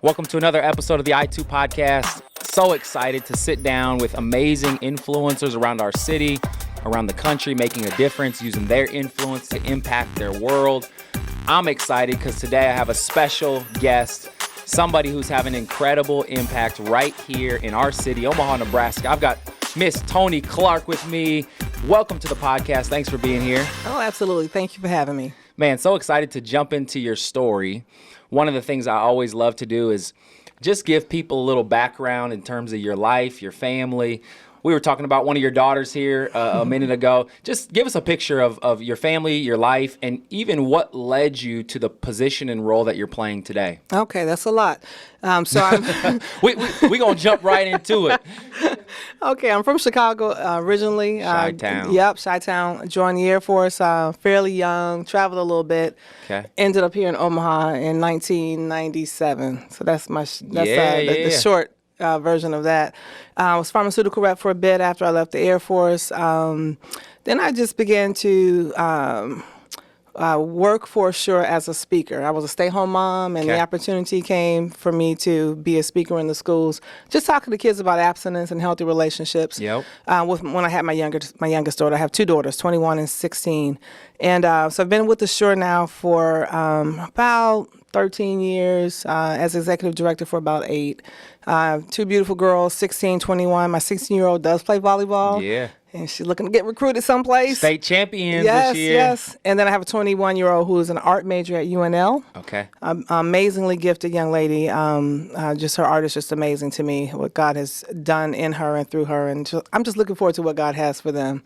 Welcome to another episode of the I2 podcast. So excited to sit down with amazing influencers around our city, around the country, making a difference, using their influence to impact their world. I'm excited because today I have a special guest, somebody who's having an incredible impact right here in our city, Omaha, Nebraska. I've got Miss Toni Clarke with me. Welcome to the podcast. Thanks for being here. Oh, absolutely. Thank you for having me. Man, so excited to jump into your story. One of the things I always love to do is just give people a little background in terms of your life, your family. We were talking about one of your daughters here a minute ago. Just give us a picture of your family, your life, and even what led you to the position and role that you're playing today. Okay, that's a lot. So I'm we gonna jump right into it. okay. I'm from Chicago originally. Chi-town. Yep, Chi-town. Joined the Air Force fairly young. Traveled a little bit. Okay. Ended up here in Omaha in 1997. So that's Yeah. the short version of that. I was pharmaceutical rep for a bit after I left the Air Force. Then I just began to work for sure as a speaker. I was a stay-home mom, and the opportunity came for me to be a speaker in the schools, just talking to kids about abstinence and healthy relationships. Yep. When I had my youngest daughter, I have two daughters, 21 and 16, and so I've been with the Shore now for about 13 years, as executive director for about 8. Two beautiful girls, 16, 21. My 16-year-old does play volleyball. Yeah. And she's looking to get recruited someplace. State champions yes, this year. Yes. And then I have a 21-year-old who is an art major at UNL. Okay. Amazingly gifted young lady. Just her art is just amazing to me, what God has done in her and through her. And I'm just looking forward to what God has for them.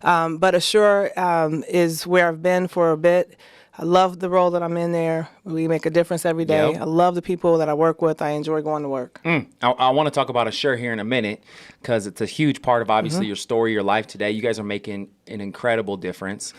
But Assure is where I've been for a bit. I love the role that I'm in there. We make a difference every day. Yep. I love the people that I work with. I enjoy going to work. I want to talk about Assure here in a minute because it's a huge part of obviously your story, your life today. You guys are making an incredible difference.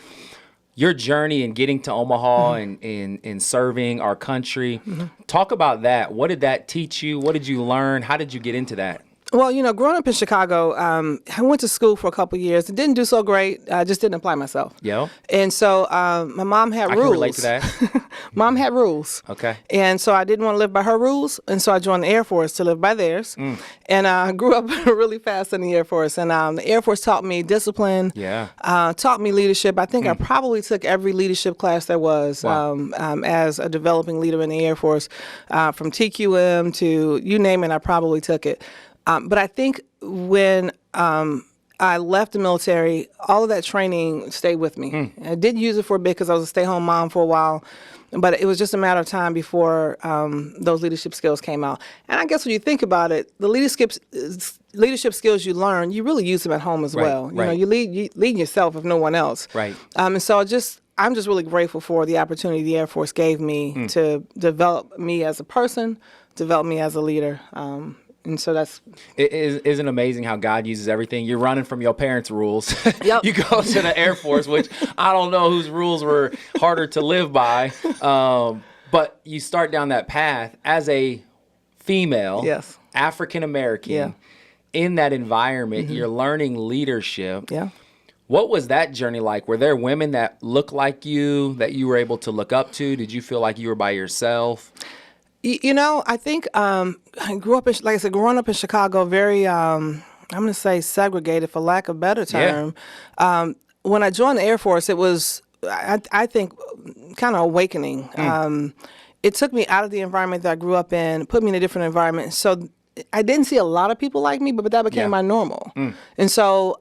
Your journey in getting to Omaha and in serving our country, talk about that. What did that teach you? What did you learn? How did you get into that? Well, growing up in Chicago, I went to school for a couple of years. It didn't do so great. I just didn't apply myself. Yeah. And so my mom had rules. I can relate to that. Mom had rules. Okay. And so I didn't want to live by her rules, and so I joined the Air Force to live by theirs. And I grew up really fast in the Air Force. And the Air Force taught me discipline. Yeah. Taught me leadership. I think I probably took every leadership class there was as a developing leader in the Air Force, from TQM to you name it. I probably took it. But I think when I left the military, all of that training stayed with me. I did use it for a bit because I was a stay-home mom for a while, but it was just a matter of time before those leadership skills came out. And I guess when you think about it, the leadership skills you learn, you really use them at home as well. You lead yourself if no one else. Right. And so I'm just really grateful for the opportunity the Air Force gave me to develop me as a person, develop me as a leader. And so isn't it amazing how God uses everything? You're running from your parents' rules. Yep. You go to the Air Force, which I don't know whose rules were harder to live by. But you start down that path as a female, African American, in that environment. You're learning leadership. Yeah. What was that journey like? Were there women that looked like you that you were able to look up to? Did you feel like you were by yourself? I think I grew up growing up in Chicago, very, I'm going to say segregated for lack of a better term. Yeah. When I joined the Air Force, it was, I think, kind of awakening. It took me out of the environment that I grew up in, put me in a different environment. So I didn't see a lot of people like me, but that became my normal. And so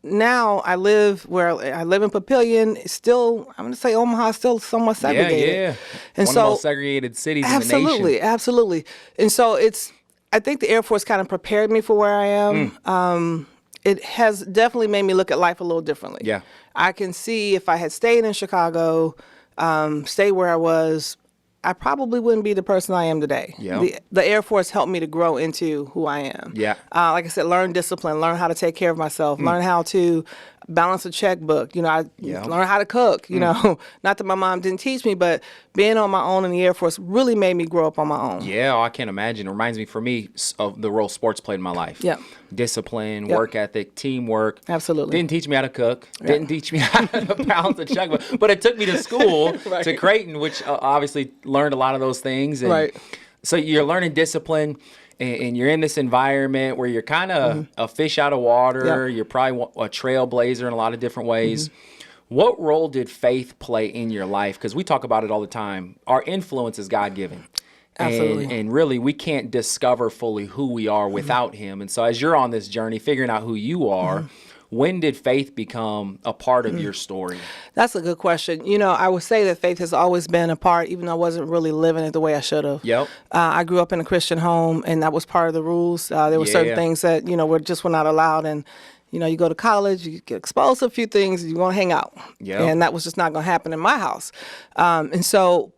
now I live in Papillion. Still, I'm going to say Omaha is still somewhat segregated. Yeah. And one of the most segregated cities in the nation. Absolutely. And so I think the Air Force kind of prepared me for where I am. It has definitely made me look at life a little differently. Yeah. I can see if I had stayed in Chicago, stayed where I was, I probably wouldn't be the person I am today. Yeah. The Air Force helped me to grow into who I am. Yeah. Like I said, learn discipline, learn how to take care of myself, learn how to balance a checkbook. I learn how to cook. Not that my mom didn't teach me, but being on my own in the Air Force really made me grow up on my own. Yeah, I can't imagine. It reminds me, for me, of the role sports played in my life. Yeah. Discipline, work ethic, teamwork. Absolutely. Didn't teach me how to cook. Didn't teach me how to balance a checkbook. But it took me to school, to Creighton, which obviously learned a lot of those things. And right. So you're learning discipline, and you're in this environment where you're kind of a fish out of water. You're probably a trailblazer in a lot of different ways. What role did faith play in your life? Because we talk about it all the time. Our influence is God-given. Absolutely. And really, we can't discover fully who we are without him. And so as you're on this journey, figuring out who you are, when did faith become a part of your story? That's a good question. You know, I would say that faith has always been a part, even though I wasn't really living it the way I should have. Yep. I grew up in a Christian home, and that was part of the rules. There were certain things that, were not allowed. And, you go to college, you get exposed to a few things, you want to hang out. Yep. And that was just not going to happen in my house. And so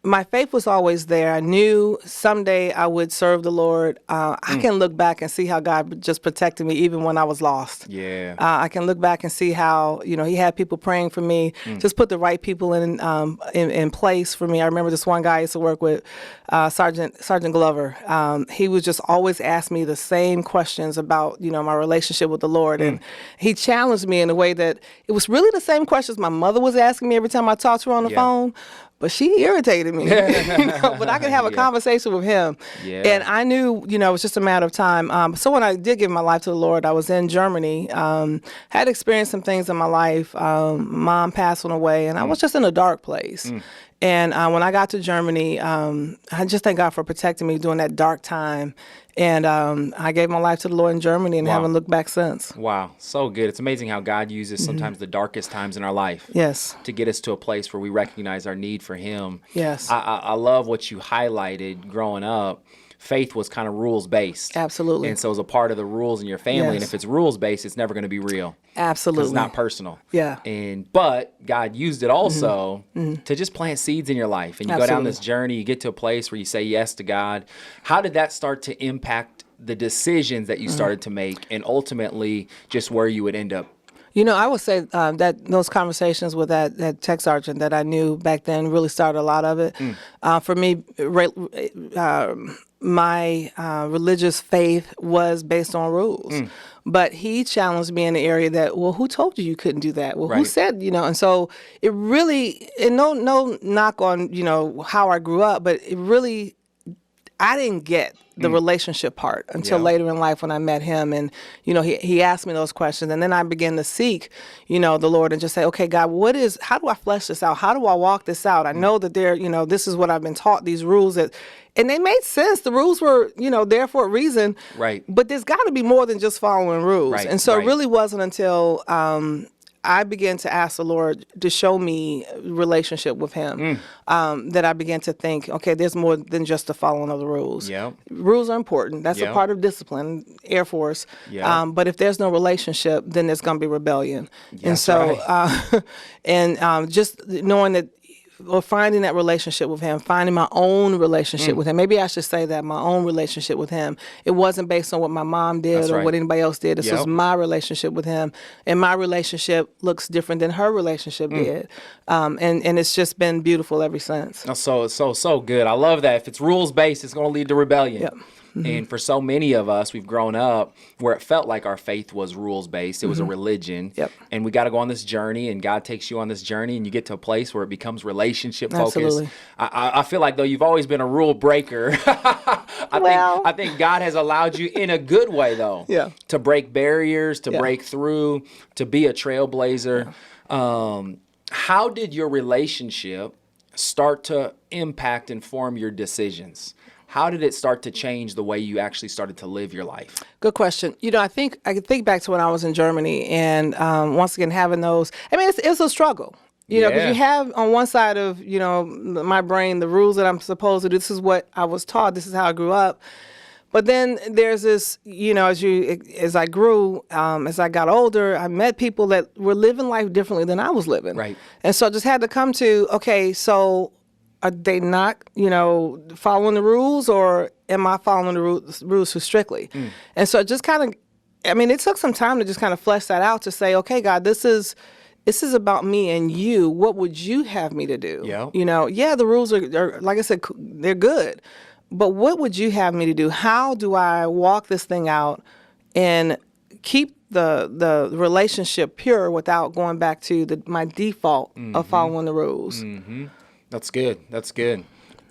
my faith was always there. I knew someday I would serve the Lord. I can look back and see how God just protected me even when I was lost. Yeah. I can look back and see how, he had people praying for me, just put the right people in place for me. I remember this one guy I used to work with, Sergeant Glover. He would just always ask me the same questions about, my relationship with the Lord. And he challenged me in a way that it was really the same questions my mother was asking me every time I talked to her on the phone. But she irritated me, but I could have a conversation with him. Yeah. And I knew, it was just a matter of time. So when I did give my life to the Lord, I was in Germany, had experienced some things in my life. Mom passing away, and I was just in a dark place. And when I got to Germany, I just thank God for protecting me during that dark time. And I gave my life to the Lord in Germany and haven't looked back since. Wow. So good. It's amazing how God uses sometimes the darkest times in our life to get us to a place where we recognize our need for him. Yes. I love what you highlighted growing up. Faith was kind of rules-based. Absolutely. And so it was a part of the rules in your family. And if it's rules-based, it's never going to be real. Absolutely. It's not personal. Yeah. But God used it also to just plant seeds in your life. And you go down this journey, you get to a place where you say yes to God. How did that start to impact the decisions that you started to make and ultimately just where you would end up? I would say that those conversations with that tech sergeant that I knew back then really started a lot of it. For me, my religious faith was based on rules. But he challenged me in the area that, well, who told you couldn't do that? Well, who said, and so it really, and no knock on, how I grew up, but it really, I didn't get the relationship part until later in life when I met him. And, he asked me those questions. And then I began to seek, the Lord and just say, okay, God, how do I flesh this out? How do I walk this out? I know that this is what I've been taught, these rules and they made sense. The rules were, there for a reason. Right. But there's got to be more than just following rules. Right. And so it really wasn't until I began to ask the Lord to show me relationship with him that I began to think, okay, there's more than just the following of the rules. Yep. Rules are important. That's a part of discipline, Air Force. Yep. But if there's no relationship, then there's going to be rebellion. And so, just knowing that, or finding that relationship with him, finding my own relationship with him. Maybe I should say that, my own relationship with him. It wasn't based on what my mom did what anybody else did. This was my relationship with him. And my relationship looks different than her relationship did. And it's just been beautiful ever since. So good. I love that. If it's rules-based, it's going to lead to rebellion. Yep. And for so many of us, we've grown up where it felt like our faith was rules-based. It was a religion. Yep. And we got to go on this journey, and God takes you on this journey, and you get to a place where it becomes relationship-focused. Absolutely. I feel like, though, you've always been a rule breaker. I think God has allowed you in a good way, though, to break barriers, to break through, to be a trailblazer. How did your relationship start to impact and form your decisions? How did it start to change the way you actually started to live your life? Good question. I think I can think back to when I was in Germany, and once again having those. I mean, it's a struggle. Because you have on one side of my brain the rules that I'm supposed to do. This is what I was taught. This is how I grew up. But then there's this, as I grew, as I got older, I met people that were living life differently than I was living. Right. And so I just had to come to, okay, so are they not, following the rules, or am I following the rules too strictly? And so it just kind of, it took some time to just kind of flesh that out to say, okay, God, this is about me and you. What would you have me to do? Yeah. The rules are, like I said, they're good. But what would you have me to do? How do I walk this thing out and keep the relationship pure without going back to my default of following the rules? That's good.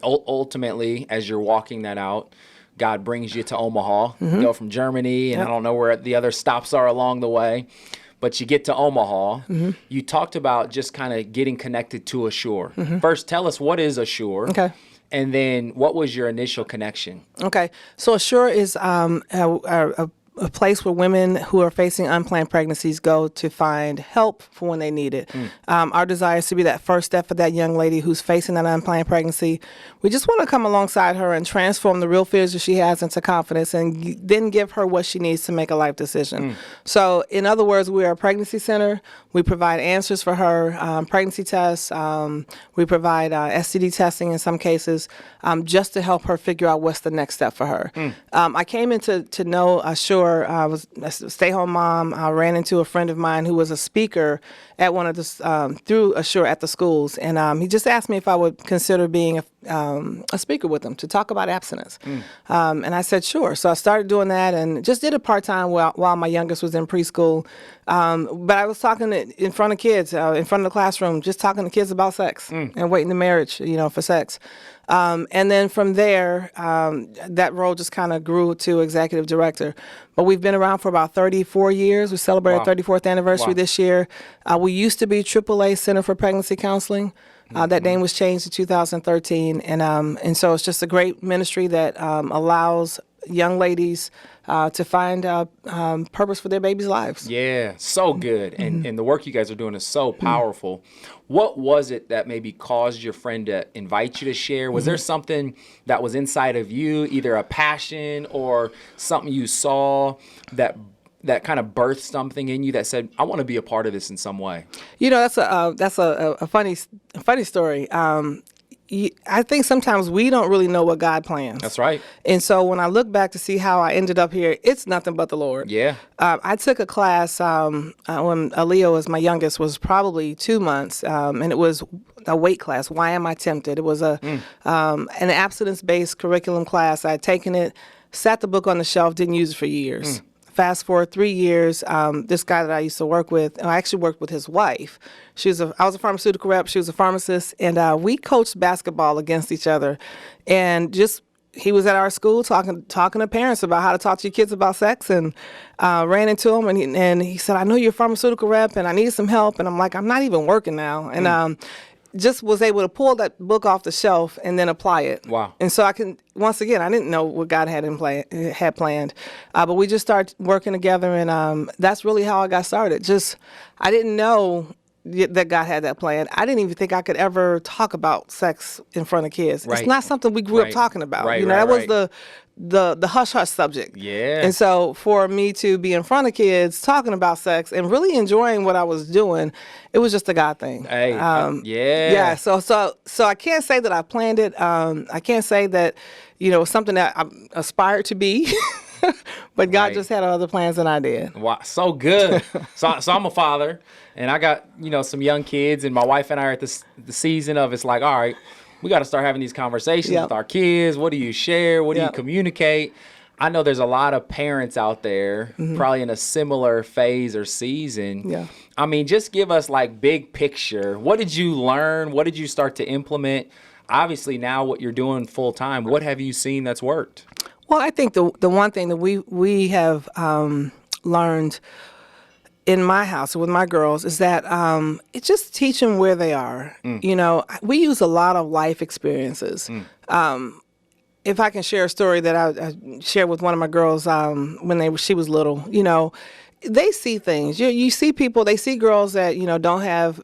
ultimately, as you're walking that out, God brings you to Omaha. You go from Germany, and I don't know where the other stops are along the way, but you get to Omaha. You talked about just kind of getting connected to Assure. First, tell us, what is Assure? Okay. And then what was your initial connection? Okay. So Assure is a place where women who are facing unplanned pregnancies go to find help for when they need it. Our desire is to be that first step for that young lady who's facing that unplanned pregnancy. We just want to come alongside her and transform the real fears that she has into confidence, and then give her what she needs to make a life decision. So in other words, we are a pregnancy center. We provide answers for her, pregnancy tests. We provide STD testing in some cases, just to help her figure out what's the next step for her. I came into to know Assure. I was a stay-home mom. I ran into a friend of mine who was a speaker at one of the through Assure at the schools, and he just asked me if I would consider being a speaker with him to talk about abstinence. And I said sure. So I started doing that, and just did it part-time while my youngest was in preschool. But I was talking in front of kids, in front of the classroom, just talking to kids about sex and waiting to marriage, for sex. And then from there, that role just kind of grew to executive director. But we've been around for about 34 years. We celebrated 34th anniversary this year. We used to be AAA Center for Pregnancy Counseling. That name was changed in 2013. And so it's just a great ministry that allows young ladies to find purpose for their babies' lives. Yeah, so good. And the work you guys are doing is so powerful. What was it that maybe caused your friend to invite you to share? Was there something that was inside of you, either a passion or something you saw that kind of birthed something in you that said, I want to be a part of this in some way? That's a funny story. I think sometimes we don't really know what God plans. That's right. And so when I look back to see how I ended up here, it's nothing but the Lord. Yeah. I took a class when Aaliyah, as my youngest, was probably 2 months, and it was a weight class. Why am I tempted? It was an abstinence-based curriculum class. I had taken it, sat the book on the shelf, didn't use it for years. Fast forward 3 years, this guy that I used to work with, and I actually worked with his wife. I was a pharmaceutical rep, she was a pharmacist, and we coached basketball against each other. And he was at our school talking to parents about how to talk to your kids about sex, and ran into him, and he said, I know you're a pharmaceutical rep, and I need some help. And I'm like, I'm not even working now. And just was able to pull that book off the shelf and then apply it. Wow. And so I didn't know what God had planned. But we just started working together, and that's really how I got started. I didn't know that God had that plan. I didn't even think I could ever talk about sex in front of kids. Right. It's not something we grew up talking about. That was the hush-hush subject. Yeah. And so for me to be in front of kids talking about sex and really enjoying what I was doing, it was just a God thing. Hey, yeah. Yeah. So I can't say that I planned it. I can't say that, something that I aspired to be. But God just had other plans than I did. Wow, so good. So I'm a father, and I got, some young kids, and my wife and I are at the season of, it's like, all right, we got to start having these conversations with our kids. What do you share? What do you communicate? I know there's a lot of parents out there probably in a similar phase or season. Yeah. I mean, just give us like big picture. What did you learn? What did you start to implement? Obviously now what you're doing full time, what have you seen that's worked? Well, I think the one thing that we have learned in my house with my girls is that it's just teach them where they are. We use a lot of life experiences. If I can share a story that I shared with one of my girls when she was little, they see things. You see people, they see girls that don't have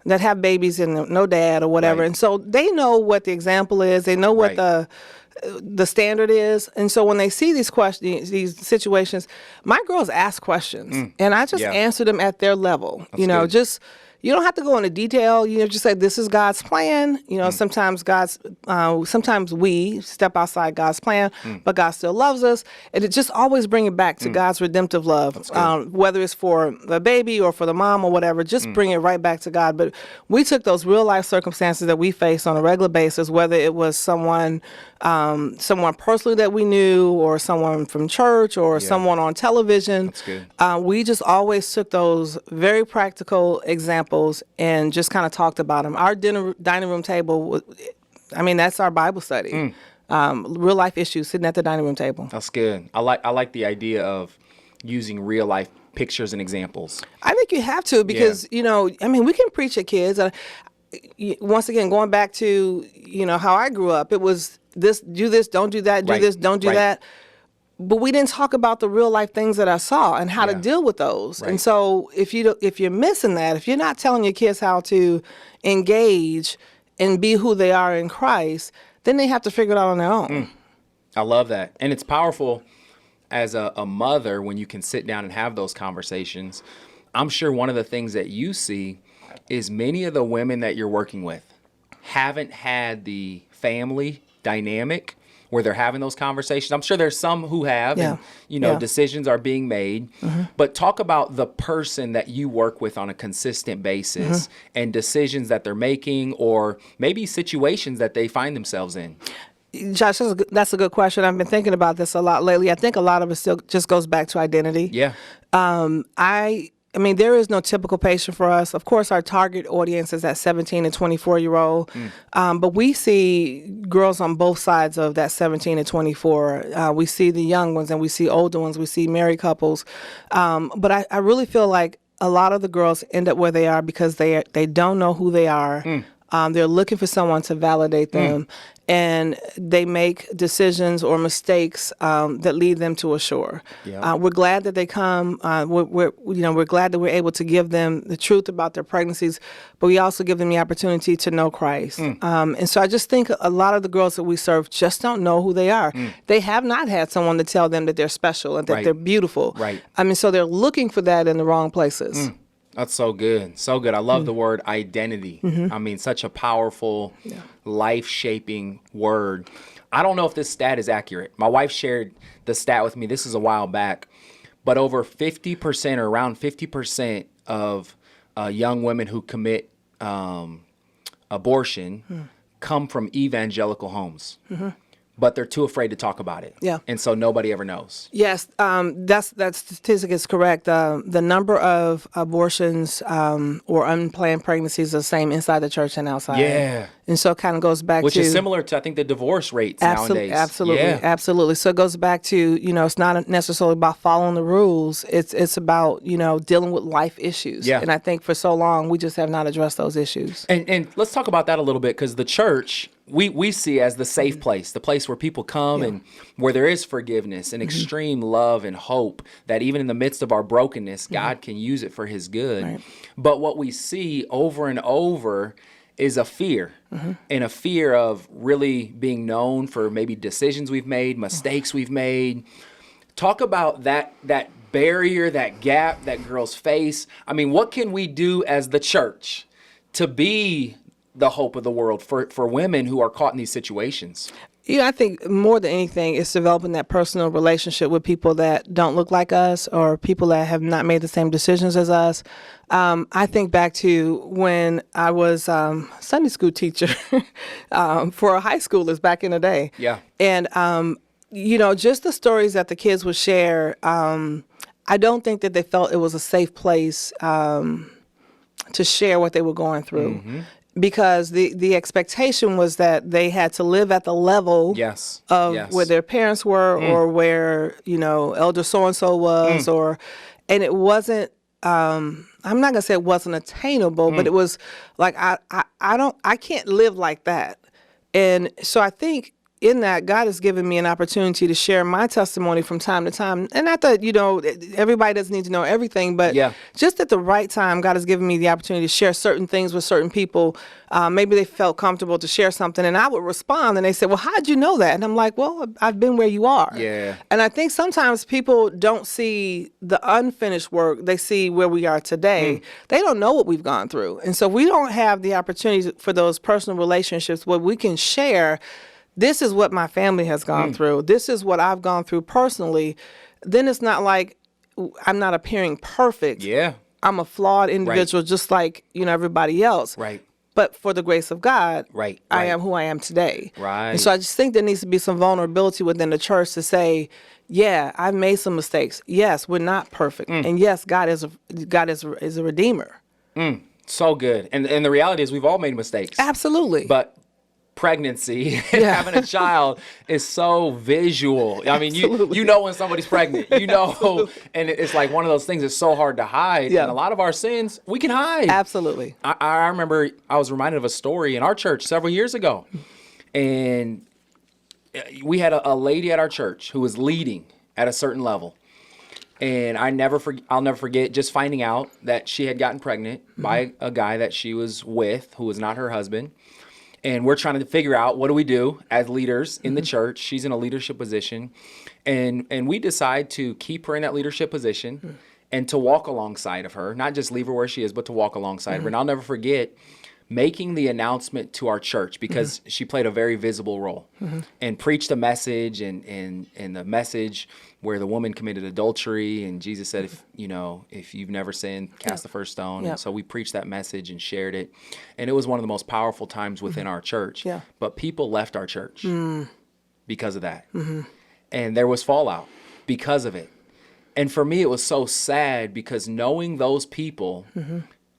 that have babies and no dad or whatever, and so they know what the example is. They know what the standard is, and so when they see these questions, these situations, my girls ask questions, and I just answer them at their level. That's good. You don't have to go into detail. Just say this is God's plan. Sometimes sometimes we step outside God's plan, but God still loves us, and it just always bring it back to God's redemptive love. Whether it's for the baby or for the mom or whatever, just bring it right back to God. But we took those real life circumstances that we face on a regular basis, whether it was someone personally that we knew, or someone from church, or someone on television. That's good. We just always took those very practical examples and just kind of talked about them. Our dining room table that's our Bible study. Real life issues sitting at the dining room table. That's good. I like the idea of using real life pictures and examples. I think you have to because, we can preach at kids. Once again, going back to, how I grew up, it was this, do this, don't do that, do this, don't do that. But we didn't talk about the real life things that I saw and how to deal with those. Right. And so if you're missing that, if you're not telling your kids how to engage and be who they are in Christ, then they have to figure it out on their own. I love that. And it's powerful as a mother when you can sit down and have those conversations. I'm sure one of the things that you see is many of the women that you're working with haven't had the family dynamic where they're having those conversations. I'm sure there's some who have, and decisions are being made. But talk about the person that you work with on a consistent basis and decisions that they're making, or maybe situations that they find themselves in. Josh, that's a good question. I've been thinking about this a lot lately. I think a lot of it still just goes back to identity. Yeah. There is no typical patient for us. Of course, our target audience is that 17 and 24-year-old. But we see girls on both sides of that 17 and 24. We see the young ones and we see older ones. We see married couples. But I really feel like a lot of the girls end up where they are because they don't know who they are. They're looking for someone to validate them. And they make decisions or mistakes that lead them to a shore. Yeah. We're glad that they come. We're glad that we're able to give them the truth about their pregnancies, but we also give them the opportunity to know Christ. And so I just think a lot of the girls that we serve just don't know who they are. They have not had someone to tell them that they're special and that they're beautiful. Right. So they're looking for that in the wrong places. That's so good. So good. I love the word identity. Such a powerful, life-shaping word. I don't know if this stat is accurate. My wife shared the stat with me. This is a while back. But over 50% or around 50% of young women who commit abortion come from evangelical homes. But they're too afraid to talk about it. Yeah. And so nobody ever knows. Yes, that statistic is correct. The number of abortions or unplanned pregnancies is the same inside the church and outside. Yeah. And so it kind of goes back Which to... is similar to, I think, the divorce rates nowadays. Absolutely. So it goes back to, it's not necessarily about following the rules. It's about, dealing with life issues. Yeah. And I think for so long, we just have not addressed those issues. And let's talk about that a little bit, because the church... We see as the safe place, the place where people come and where there is forgiveness and extreme love and hope that even in the midst of our brokenness, God can use it for his good. Right. But what we see over and over is a fear, and a fear of really being known for maybe decisions we've made, mistakes we've made. Talk about that barrier, that gap that girls face. What can we do as the church to be the hope of the world for women who are caught in these situations? I think more than anything, it's developing that personal relationship with people that don't look like us or people that have not made the same decisions as us. I think back to when I was Sunday school teacher for high schoolers back in the day. Yeah. And, just the stories that the kids would share, I don't think that they felt it was a safe place to share what they were going through. Because the expectation was that they had to live at the level of where their parents were or where, elder so-and-so was and it wasn't, I'm not going to say it wasn't attainable, but it was like, I can't live like that. And so I think in that, God has given me an opportunity to share my testimony from time to time. And not that, everybody doesn't need to know everything, but just at the right time, God has given me the opportunity to share certain things with certain people. Maybe they felt comfortable to share something, and I would respond, and they said, well, how'd you know that? And I'm like, well, I've been where you are. Yeah. And I think sometimes people don't see the unfinished work. They see where we are today. They don't know what we've gone through. And so we don't have the opportunity for those personal relationships where we can share, this is what my family has gone through. This is what I've gone through personally. Then it's not like I'm not appearing perfect. Yeah. I'm a flawed individual just like, everybody else. Right. But for the grace of God, I am who I am today. Right. And so I just think there needs to be some vulnerability within the church to say, yeah, I've made some mistakes. Yes, we're not perfect. And yes, God is a redeemer. So good. And the reality is we've all made mistakes. Absolutely. But pregnancy and having a child is so visual. I mean, you know when somebody's pregnant, you know, and it's like one of those things that's so hard to hide. And a lot of our sins we can hide. Absolutely. I remember I was reminded of a story in our church several years ago, and we had a lady at our church who was leading at a certain level. And I'll never forget just finding out that she had gotten pregnant by a guy that she was with who was not her husband. And we're trying to figure out, what do we do as leaders in the church? She's in a leadership position. And we decide to keep her in that leadership position and to walk alongside of her, not just leave her where she is, but to walk alongside of her. And I'll never forget making the announcement to our church, because she played a very visible role and preached a message and the message where the woman committed adultery, and Jesus said, if you've never sinned, cast the first stone. And so we preached that message and shared it. And it was one of the most powerful times within our church. Yeah. But people left our church because of that. And there was fallout because of it. And for me, it was so sad, because knowing those people,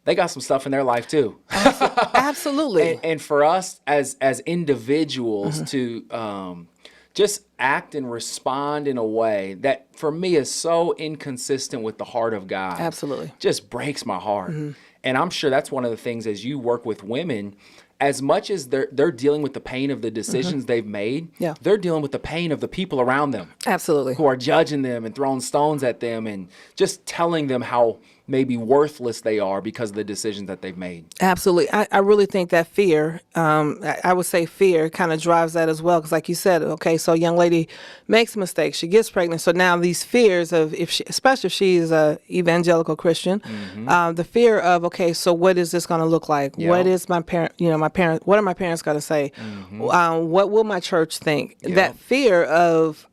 they got some stuff in their life too. Absolutely. And for us as individuals to just act and respond in a way that for me is so inconsistent with the heart of God. Absolutely. Just breaks my heart. And I'm sure that's one of the things, as you work with women, as much as they're dealing with the pain of the decisions they've made, they're dealing with the pain of the people around them. Absolutely. Who are judging them and throwing stones at them and just telling them how maybe worthless they are because of the decisions that they've made. Absolutely. I really think that fear, I would say fear kind of drives that as well. Because like you said, okay, so a young lady makes a mistake, she gets pregnant. So now these fears of, especially if she's a evangelical Christian, the fear of, okay, so what is this going to look like? What is what are my parents going to say? What will my church think? That fear of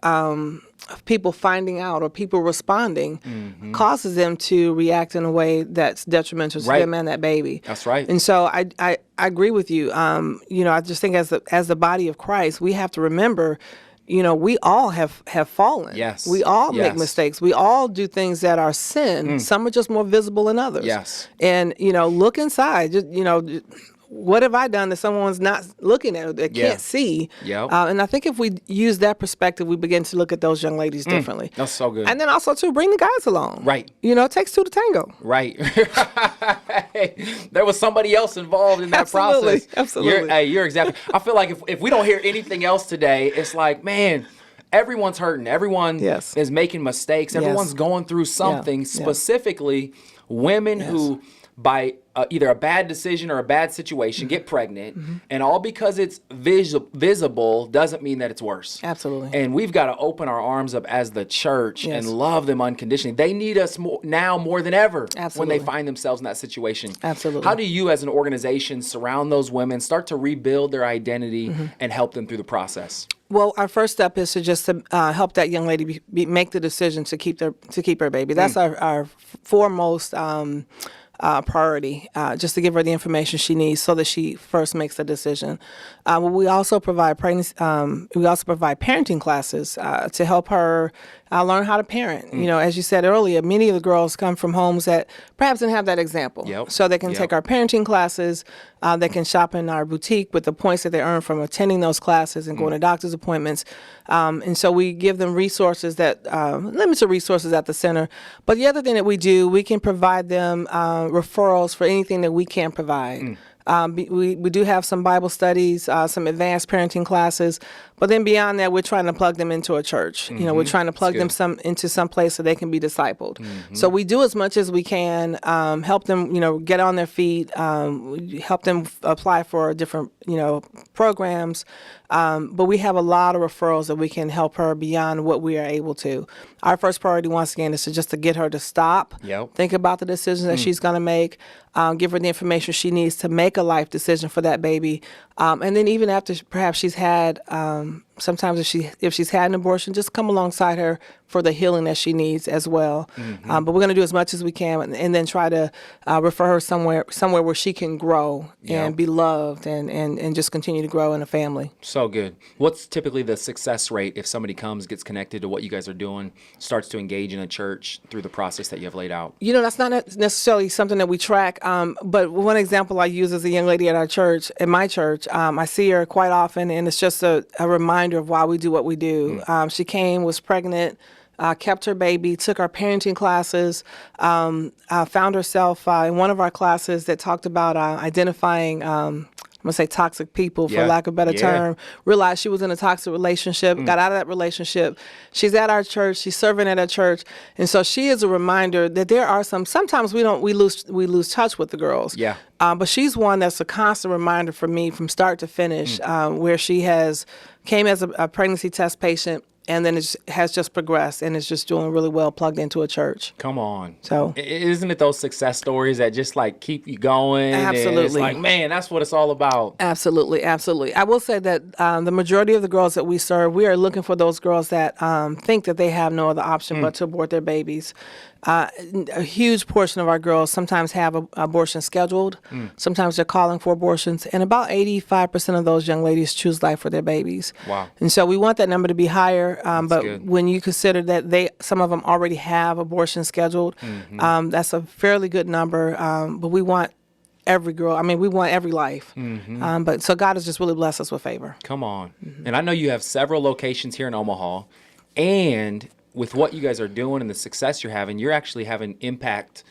people finding out or people responding causes them to react in a way that's detrimental to them and that baby. That's right. And so I agree with you. I just think as the body of Christ, we have to remember, we all have fallen. Yes. We all make mistakes. We all do things that are sin. Some are just more visible than others. Yes. And, look inside. Just, what have I done that someone's not looking at, that can't see? And I think if we use that perspective, we begin to look at those young ladies differently. That's so good. And then also, too, bring the guys along. Right. It takes two to tango. Right. There was somebody else involved in that process. Absolutely. You're exactly. I feel like if we don't hear anything else today, it's like, man, everyone's hurting. Everyone is making mistakes. Everyone's going through something, specifically women who, by either a bad decision or a bad situation, get pregnant, and all because it's visible doesn't mean that it's worse. Absolutely. And we've got to open our arms up as the church and love them unconditionally. They need us now more than ever when they find themselves in that situation. Absolutely. How do you as an organization surround those women, start to rebuild their identity and help them through the process? Well, our first step is to help that young lady make the decision to keep her baby. That's our foremost priority, just to give her the information she needs so that she first makes the decision. We also provide parenting classes to help her learn how to parent. As you said earlier, many of the girls come from homes that perhaps didn't have that example. So they can take our parenting classes. They can shop in our boutique with the points that they earn from attending those classes and going to doctor's appointments. And so we give them resources limited resources at the center. But the other thing that we do, we can provide them referrals for anything that we can't provide. We do have some Bible studies, some advanced parenting classes, but then beyond that, we're trying to plug them into a church. We're trying to plug them into some place so they can be discipled. So we do as much as we can, help them, get on their feet, help them apply for different, programs. But we have a lot of referrals that we can help her beyond what we are able to. Our first priority, once again, is to get her to stop, think about the decisions that she's going to make, give her the information she needs to make a life decision for that baby. And then even after perhaps she's had sometimes if she's had an abortion, just come alongside her for the healing that she needs as well. But we're going to do as much as we can, and then try to refer her somewhere where she can grow and be loved and just continue to grow in a family. So good. What's typically the success rate if somebody comes, gets connected to what you guys are doing, starts to engage in a church through the process that you have laid out? That's not necessarily something that we track, but one example I use is a young lady at my church. I see her quite often, and it's just a reminder of why we do what we do. She came, was pregnant, kept her baby, took our parenting classes, found herself in one of our classes that talked about identifying I'm going to say toxic people, for lack of a better term, realized she was in a toxic relationship, got out of that relationship. She's at our church. She's serving at our church. And so she is a reminder that there are sometimes we lose touch with the girls. Yeah. But she's one that's a constant reminder for me from start to finish, where she came as a pregnancy test patient, and then it has just progressed and is just doing really well plugged into a church. Come on. So isn't it those success stories that just keep you going? Absolutely. And it's man, that's what it's all about. Absolutely. I will say that the majority of the girls that we serve, we are looking for those girls that think that they have no other option but to abort their babies. A huge portion of our girls sometimes have abortion scheduled. Sometimes they're calling for abortions. And about 85% of those young ladies choose life for their babies. Wow. And so we want that number to be higher. But good. When you consider that some of them already have abortion scheduled, that's a fairly good number. But we want every girl. We want every life. But so God has just really blessed us with favor. Come on. And I know you have several locations here in Omaha, and with what you guys are doing and the success you're actually having impact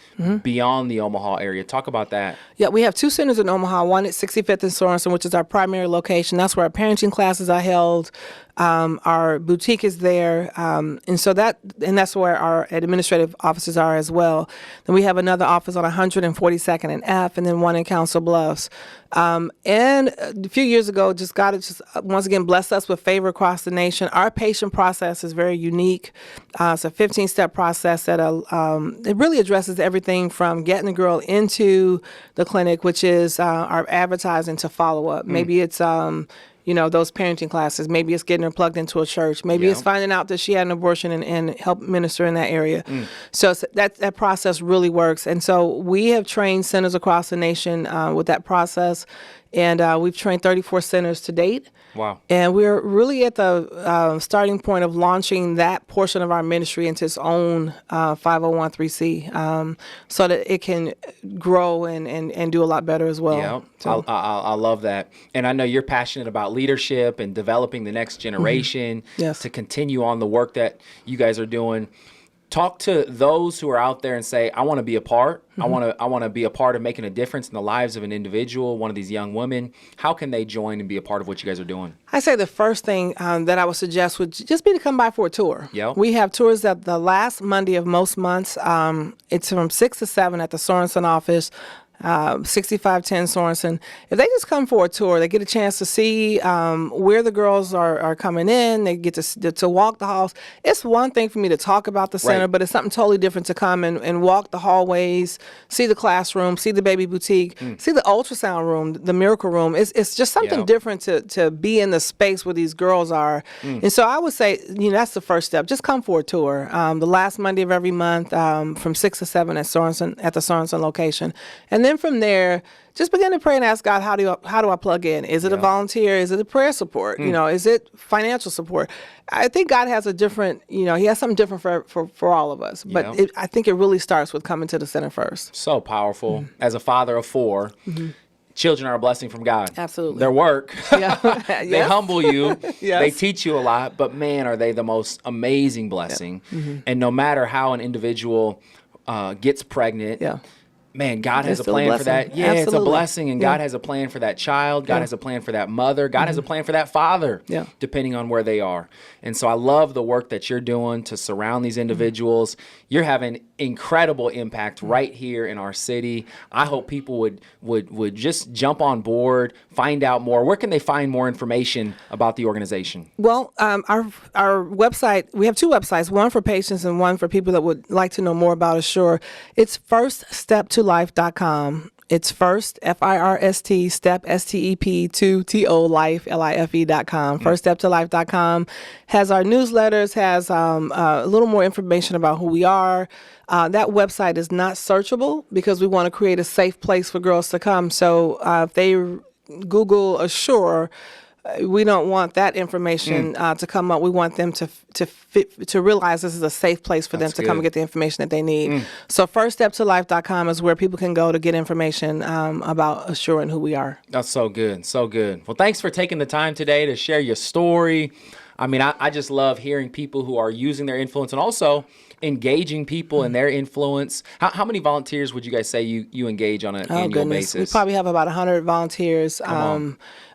beyond the Omaha area. Talk about that. Yeah, we have two centers in Omaha. One at 65th and Sorensen, which is our primary location. That's where our parenting classes are held. Our boutique is there, and that's where our administrative offices are as well. Then we have another office on 142nd and F, and then one in Council Bluffs. And a few years ago, God has once again blessed us with favor across the nation. Our patient process is very unique. It's a 15-step process that it really addresses everything from getting the girl into the clinic, which is our advertising, to follow up. Maybe it's those parenting classes. Maybe it's getting her plugged into a church. Maybe it's finding out that she had an abortion and help minister in that area. So that process really works. And so we have trained centers across the nation with that process. And we've trained 34 centers to date. Wow. And we're really at the starting point of launching that portion of our ministry into its own 501(c), so that it can grow and do a lot better as well. Yeah, so. I love that. And I know you're passionate about leadership and developing the next generation to continue on the work that you guys are doing. Talk to those who are out there and say, I want to be a part. I want to be a part of making a difference in the lives of an individual, one of these young women. How can they join and be a part of what you guys are doing? I say the first thing that I would suggest would just be to come by for a tour. Yep. We have tours at the last Monday of most months. It's from 6 to 7 at the Sorensen office. 6510 Sorensen. If they just come for a tour, they get a chance to see where the girls are coming in. They get to walk the halls. It's one thing for me to talk about the center, but it's something totally different to come and walk the hallways, see the classroom, see the baby boutique, see the ultrasound room, the miracle room. It's just something different to be in the space where these girls are. And so I would say, that's the first step. Just come for a tour. The last Monday of every month from 6 to 7 at the Sorensen location. And then from there, just begin to pray and ask God, how do I plug in? Is it a volunteer? Is it a prayer support? Is it financial support? I think God has a different, He has something different for all of us. But I think it really starts with coming to the center first. So powerful. As a father of 4, children are a blessing from God. Absolutely. Their work, they humble you. They teach you a lot. But man, are they the most amazing blessing. And no matter how an individual gets pregnant, man, God has a plan for that. Yeah, Absolutely. It's a blessing, and God has a plan for that child. God has a plan for that mother. God has a plan for that father, depending on where they are. And so I love the work that you're doing to surround these individuals. You're having incredible impact right here in our city. I hope people would just jump on board, find out more. Where can they find more information about the organization? Well, our website, we have 2 websites, one for patients and one for people that would like to know more about us. Sure. It's firststeptolife.com. It's first, FIRST, step, STEP, to life, LIFE.com. Firststeptolife.com has our newsletters, has a little more information about who we are. That website is not searchable because we want to create a safe place for girls to come. So if they Google Assure, we don't want that information to come up. We want them to realize this is a safe place for them to come and get the information that they need. So firststeptolife.com is where people can go to get information about Assure and who we are. That's so good. So good. Well, thanks for taking the time today to share your story. I mean, I just love hearing people who are using their influence and also engaging people in their influence. How many volunteers would you guys say you engage on an annual basis? We probably have about 100 volunteers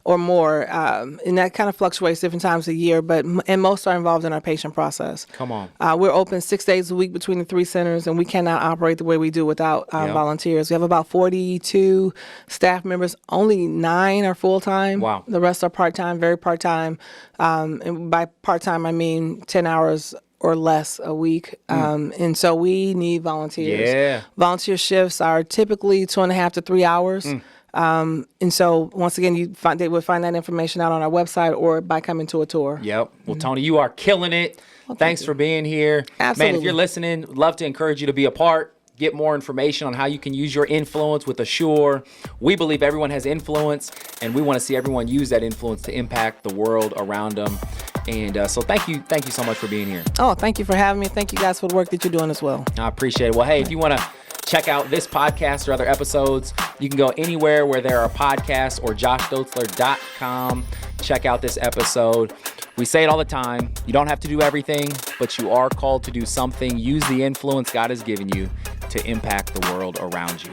or more, and that kind of fluctuates different times of year, and most are involved in our patient process. Come on. We're open 6 days a week between the 3 centers, and we cannot operate the way we do without volunteers. We have about 42 staff members. Only 9 are full-time. Wow. The rest are part-time, very part-time. And by part-time, I mean 10 hours or less a week. And so we need volunteers. Yeah. Volunteer shifts are typically 2.5 to 3 hours. And so once again, they would find that information out on our website or by coming to a tour. Yep. Well, Toni, you are killing it. Well, thanks for being here. Absolutely. Man, if you're listening, would love to encourage you to be a part. Get more information on how you can use your influence with Assure. We believe everyone has influence, and we want to see everyone use that influence to impact the world around them. And so thank you so much for being here. Oh, thank you for having me. Thank you guys for the work that you're doing as well. I appreciate it. Well, hey, if you want to check out this podcast or other episodes, you can go anywhere where there are podcasts or joshdotzler.com. Check out this episode. We say it all the time. You don't have to do everything, but you are called to do something. Use the influence God has given you to impact the world around you.